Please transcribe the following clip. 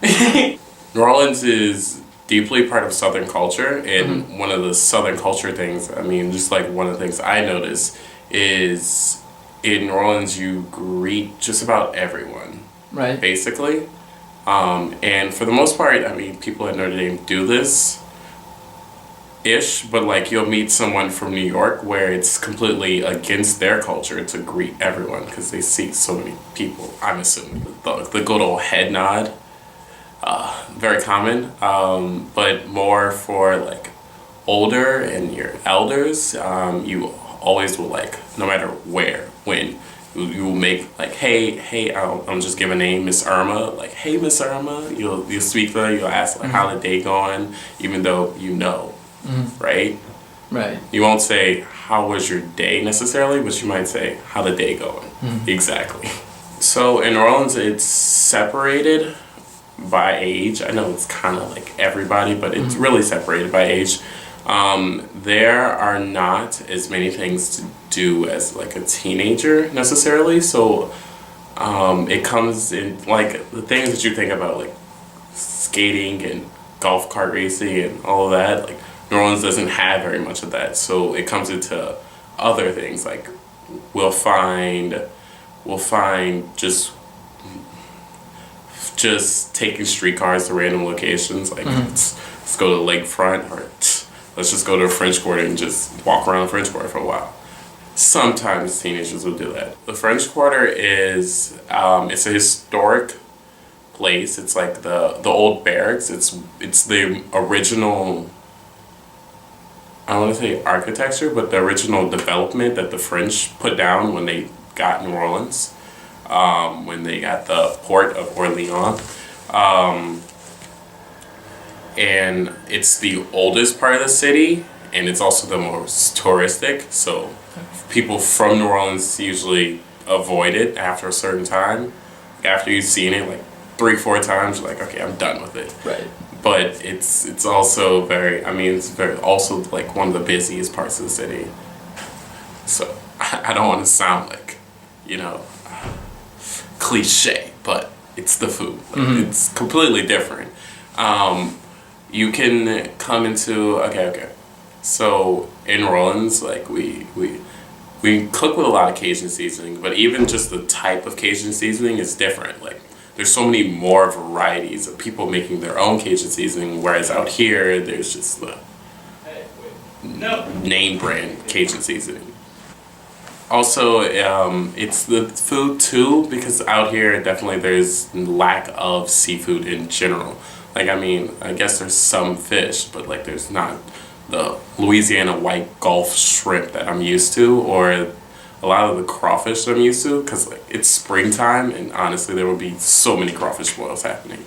New Orleans is deeply part of Southern culture, and one of the Southern culture things, I mean, just like one of the things I notice is in New Orleans you greet just about everyone, Right. basically. And for the most part, I mean, people at Notre Dame do this ish, but like you'll meet someone from New York where it's completely against their culture to greet everyone because they see so many people. I'm assuming the good old head nod, very common, but more for like older and your elders. You always will like, no matter where, when. You will make like, hey, I'm just giving a name, Miss Irma. Like, hey, Miss Irma. You'll speak to her. You'll ask like, how the day going, even though you know, right? Right. You won't say how was your day necessarily, but you might say how the day going. Exactly. So in New Orleans, it's separated by age. I know it's kind of like everybody, but it's really separated by age. There are not as many things to do as like a teenager necessarily, so it comes in like the things that you think about like skating and golf cart racing and all of that. Like New Orleans doesn't have very much of that, so it comes into other things like we'll find just taking streetcars to random locations like let's go to the lakefront or let's just go to the French Quarter and just walk around the French Quarter for a while. Sometimes teenagers will do that. The French Quarter is it's a historic place. It's like the old barracks. It's the original, I don't want to say architecture, but the original development that the French put down when they got New Orleans, when they got the port of Orleans. And it's the oldest part of the city, and it's also the most touristic, so people from New Orleans usually avoid it after a certain time. After you've seen it like 3-4 times, you're like, okay, I'm done with it. Right. But it's also very, I mean, it's very also like one of the busiest parts of the city. So I don't want to sound like, you know, cliche, but it's the food. Like, it's completely different. You can come into okay. So in New Orleans, like we cook with a lot of Cajun seasoning, but even just the type of Cajun seasoning is different. Like there's so many more varieties of people making their own Cajun seasoning, whereas out here there's just the name brand Cajun seasoning. Also, it's the food too, because out here definitely there's lack of seafood in general. Like, I mean, I guess there's some fish, but like there's not the Louisiana white Gulf shrimp that I'm used to, or a lot of the crawfish that I'm used to, because like it's springtime and honestly there will be so many crawfish boils happening.